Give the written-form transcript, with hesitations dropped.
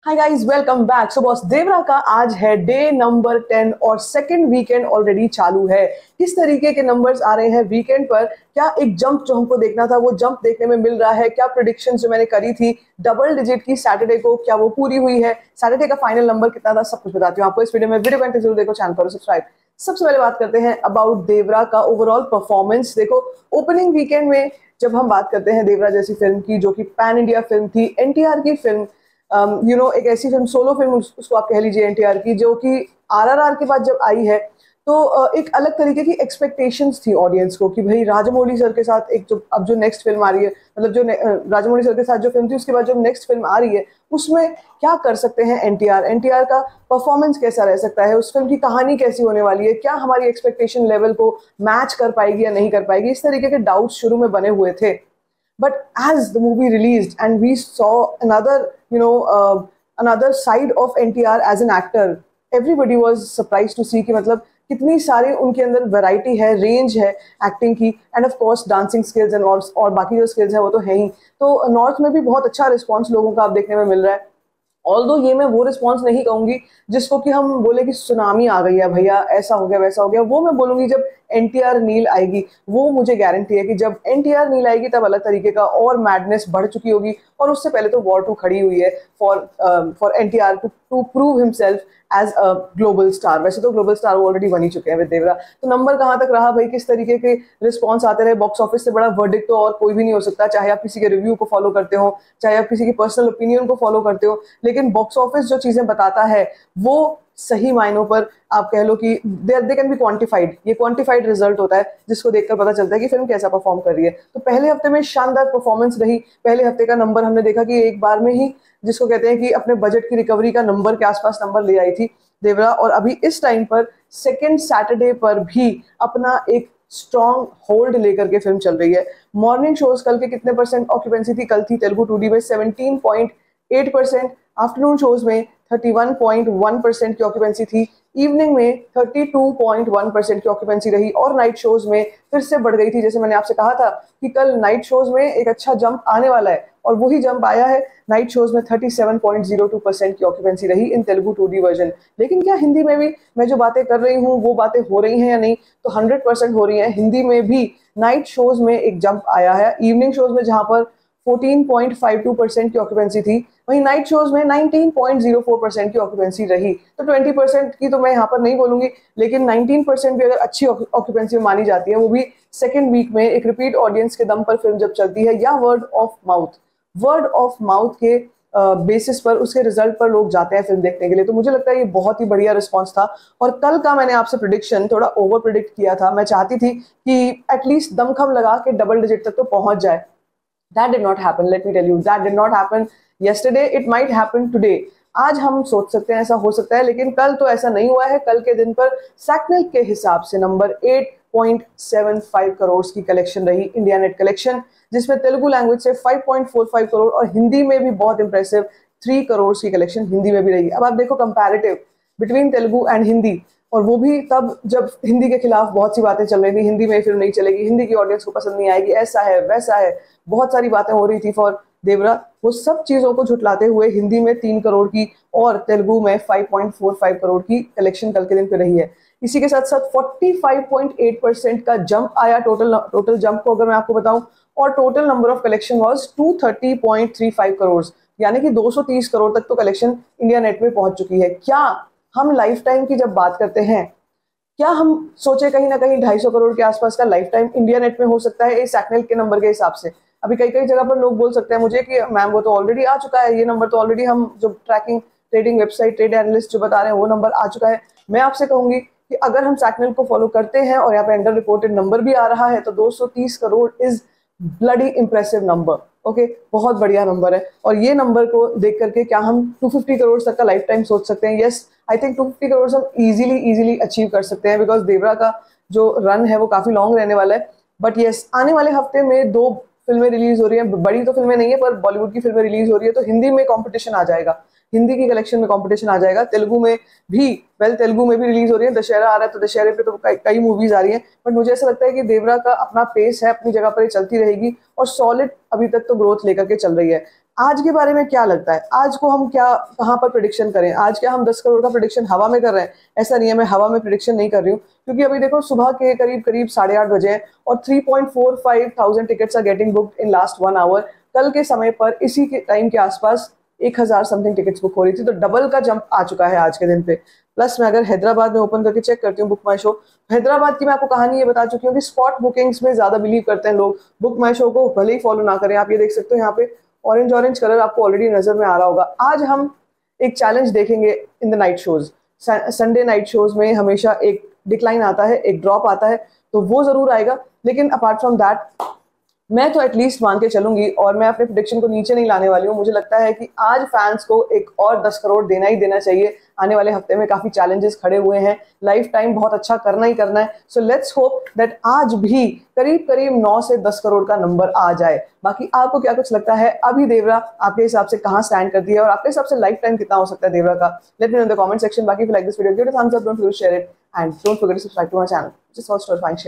हाय guys, welcome back. So boss, Devara का आज है डे नंबर 10 और सेकंड वीकेंड ऑलरेडी चालू है। किस तरीके के नंबर्स आ रहे हैं वीकेंड पर, क्या एक जंप जो हमको देखना था वो जंप देखने में मिल रहा है, क्या प्रेडिक्शंस जो मैंने करी थी डबल डिजिट की सैटरडे को, क्या वो पूरी हुई है, सैटरडे का फाइनल नंबर कितना था, सब कुछ बताती हूँ आपको इस वीडियो में। वीडियो को जरूर देखो, चैनल करो सब्सक्राइब। सबसे पहले बात करते हैं अबाउट देवरा का ओवरऑल परफॉर्मेंस। देखो, ओपनिंग वीकेंड में जब हम बात करते हैं देवरा जैसी फिल्म की, जो कि पैन इंडिया फिल्म थी, एनटीआर की फिल्म, एक ऐसी फिल्म, सोलो फिल्म उसको आप कह लीजिए एनटीआर की, जो कि आरआरआर के बाद जब आई है तो एक अलग तरीके की एक्सपेक्टेशंस थी ऑडियंस को कि भाई राजमौली सर के साथ एक जो अब जो नेक्स्ट फिल्म आ रही है, मतलब जो राजमौली सर के साथ जो फिल्म थी उसके बाद जो नेक्स्ट फिल्म आ रही है उसमें क्या कर सकते हैं एनटीआर, एनटीआर का परफॉर्मेंस कैसा रह सकता है, उस फिल्म की कहानी कैसी होने वाली है, क्या हमारी एक्सपेक्टेशन लेवल को मैच कर पाएगी या नहीं कर पाएगी। इस तरीके के डाउट्स शुरू में बने हुए थे। But as the movie released and we saw another side of NTR as an actor, everybody was surprised to see कि मतलब कितनी सारी उनके अंदर वैरायटी है, रेंज है एक्टिंग की, end of course dancing skills and और बाकी जो स्किल्स है वो तो है ही। तो नॉर्थ में भी बहुत अच्छा रिस्पॉन्स लोगों का आप देखने में मिल रहा है। ऑल्दो ये मैं वो रिस्पॉन्स नहीं कहूंगी जिसको कि हम बोले कि सुनामी आ गई है भैया, ऐसा हो गया वैसा हो गया। वो मैं बोलूंगी जब एनटीआर नील आएगी, वो मुझे गारंटी है कि जब एनटीआर नील आएगी तब अलग तरीके का और मैडनेस बढ़ चुकी होगी। और उससे पहले तो वॉर 2 खड़ी हुई है for NTR to prove himself as a global star. वैसे तो ग्लोबल स्टार वो ऑलरेडी बन ही चुके हैं विद देवरा। तो नंबर कहाँ तक रहा भाई, किस तरीके के रिस्पॉन्स आते रहे, बॉक्स ऑफिस से बड़ा वर्डिक्ट तो और कोई भी नहीं हो सकता, चाहे आप किसी के रिव्यू को फॉलो करते हो, चाहे आप किसी की पर्सनल ओपिनियन को फॉलो करते हो, लेकिन बॉक्स ऑफिस जो चीजें बताता है वो सही मायनों पर आप कह लो कि दे कैन बी क्वांटिफाइड। ये क्वांटिफाइड रिजल्ट होता है जिसको देखकर पता चलता है कि फिल्म कैसा परफॉर्म कर रही है। तो पहले हफ्ते में शानदार परफॉर्मेंस रही। पहले हफ्ते का नंबर हमने देखा कि एक बार में ही, जिसको कहते हैं कि अपने बजट की रिकवरी का नंबर के आसपास नंबर ले आई थी देवरा। और अभी इस टाइम पर सेकेंड सैटरडे पर भी अपना एक स्ट्रॉन्ग होल्ड लेकर के फिल्म चल रही है। मॉर्निंग शोज कल के कितने परसेंट ऑक्यूपेंसी थी, कल थी तेलुगु 2D में 17.8%, आफ्टरनून शोज में 31.1% की ऑक्यूपेंसी थी, इवनिंग में 32.1% की ऑक्यूपेंसी रही, और नाइट शोज में फिर से बढ़ गई थी। जैसे मैंने आपसे कहा था कि कल नाइट शोज में एक अच्छा जंप आने वाला है, और वही जंप आया है। नाइट शोज में 37.02% की ऑक्यूपेंसी रही इन तेलुगु 2D वर्जन। लेकिन क्या हिंदी में भी मैं जो बातें कर रही हूँ वो बातें हो रही हैं या नहीं, तो 100% हो रही हैं। हिंदी में भी नाइट शोज में एक जंप आया है। इवनिंग शोज में जहां पर 14.52% की ऑक्यूपेंसी थी, वहीं नाइट शोज में 19.04% की ऑक्यूपेंसी रही। तो 20% की तो मैं यहाँ पर नहीं बोलूंगी, लेकिन 19% भी अगर अच्छी ऑक्यूपेंसी मानी जाती है, वो भी सेकेंड वीक में एक रिपीट ऑडियंस के दम पर फिल्म जब चलती है, या वर्ड ऑफ माउथ के बेसिस पर, उसके रिजल्ट पर लोग जाते हैं फिल्म देखने के लिए। तो मुझे लगता है ये बहुत ही बढ़िया रिस्पॉन्स था। और कल का मैंने आपसे प्रिडिक्शन थोड़ा ओवर प्रिडिक्ट किया था। मैं चाहती थी कि एटलीस्ट दमखम लगा के डबल डिजिट तक तो पहुंच जाए। That did not happen. Let me tell you, that did not happen yesterday. It might happen today. आज हम सोच सकते हैं ऐसा हो सकता है, लेकिन कल तो ऐसा नहीं हुआ है। कल के दिन पर सैकनेल के हिसाब से नंबर 8.75 करोड़ की कलेक्शन रही, इंडिया नेट कलेक्शन, जिसमें तेलुगु लैंग्वेज से 5.45 करोड़ और हिंदी में भी बहुत इंप्रेसिव 3 करोड़ की कलेक्शन हिंदी में भी रही। अब आप देखो comparative between Telugu and Hindi, और वो भी तब जब हिंदी के खिलाफ बहुत सी बातें चल रही थी, हिंदी में फिल्म नहीं चलेगी, हिंदी की ऑडियंस को पसंद नहीं आएगी, ऐसा है वैसा है, बहुत सारी बातें हो रही थी फॉर देवरा। वो सब चीजों को झुटलाते हुए हिंदी में 3 करोड़ की और तेलुगु में 5.45 करोड़ की कलेक्शन कल के दिन पे रही है। इसी के साथ साथ 45.8% का जंप आया टोटल जंप को अगर मैं आपको बताऊं, और total number of collection was 230.35 crore, यानी कि 230 करोड़ तक तो कलेक्शन इंडिया नेट में पहुंच चुकी है। क्या हम लाइफ टाइम की जब बात करते हैं, क्या हम सोचे कहीं ना कहीं 250 करोड़ के आसपास का लाइफ टाइम इंडिया नेट में हो सकता है इस सैकनेल के नंबर के हिसाब से? अभी कई कई जगह पर लोग बोल सकते हैं मुझे कि मैम वो तो ऑलरेडी आ चुका है, ये नंबर तो ऑलरेडी हम जो ट्रेडिंग वेबसाइट ट्रेड एनालिस्ट जो बता रहे हैं वो नंबर आ चुका है। मैं आपसे कहूंगी कि अगर हम सैकनेल को फॉलो करते हैं और यहाँ पे अंडर रिपोर्टेड नंबर भी आ रहा है, तो 230 crore is bloody impressive number. Okay, बहुत बढ़िया नंबर है। और ये नंबर को देख करके क्या हम 250 करोड़ तक का लाइफ टाइम सोच सकते हैं? यस, आई थिंक 250 करोड़ हम इजीली अचीव कर सकते हैं, बिकॉज देवरा का जो रन है वो काफी लॉन्ग रहने वाला है। बट यस, आने वाले हफ्ते में 2 फिल्में रिलीज हो रही हैं, बड़ी तो फिल्में नहीं है पर बॉलीवुड की फिल्में रिलीज हो रही है, तो हिंदी में कंपटीशन आ जाएगा, हिंदी की कलेक्शन में कंपटीशन आ जाएगा। तेलुगु में भी, तेलुगु में भी रिलीज हो रही है, दशहरा आ रहा है तो दशहरे पे तो कई मूवीज आ रही हैं। बट मुझे ऐसा लगता है कि देवरा का अपना पेस है, अपनी जगह पर ही चलती रहेगी, और सॉलिड अभी तक तो ग्रोथ लेकर के चल रही है। आज के बारे में क्या लगता है, आज को हम क्या कहाँ पर प्रिडिक्शन करें? आज क्या हम 10 करोड़ का प्रिडिक्शन हवा में कर रहे हैं? ऐसा नहीं है, मैं हवा में प्रिडिक्शन नहीं कर रही हूँ, क्योंकि अभी देखो सुबह के करीब करीब 8:30 बजे हैं और 3.45 thousand tickets are getting booked in last 1 hour. कल के समय पर इसी के टाइम के आसपास 1000 समथिंग टिकट्स बुक हो रही थी, तो डबल का जंप आ चुका है आज के दिन पे। प्लस मैं अगर हैदराबाद में ओपन करके चेक करती हूँ बुक माई शो, हैदराबाद की मैं आपको कहानी ये बता चुकी हूँ कि स्पॉट बुकिंग्स में ज्यादा बिलीव करते हैं लोग। बुक माई शो को भले ही फॉलो ना करें, आप ये देख सकते हो यहाँ पे ऑरेंज ऑरेंज कलर आपको ऑलरेडी नजर में आ रहा होगा। आज हम एक चैलेंज देखेंगे in the night shows. Sunday night shows में हमेशा एक डिक्लाइन आता है, एक ड्रॉप आता है, तो वो जरूर आएगा। लेकिन अपार्ट फ्रॉम दैट मैं तो एटलीस्ट मान के चलूंगी और मैं अपने प्रेडिक्शन को नीचे नहीं लाने वाली हूँ। मुझे लगता है कि आज फैंस को एक और 10 करोड़ देना ही देना चाहिए। आने वाले हफ्ते में काफी चैलेंजेस खड़े हुए हैं, लाइफ टाइम बहुत अच्छा करना ही करना है। सो लेट्स होप दैट आज भी करीब करीब 9 से 10 करोड़ का नंबर आ जाए। बाकी आपको क्या कुछ लगता है, अभी देवरा आपके हिसाब से कहाँ स्टैंड करती है और आपके हिसाब से लाइफ टाइम कितना हो सकता है देवरा का? Let me know in the comment section. बाकी if you like this video, give it a thumbs up, don't forget to share it, and don't forget to subscribe to my channel. Just watch for fine share.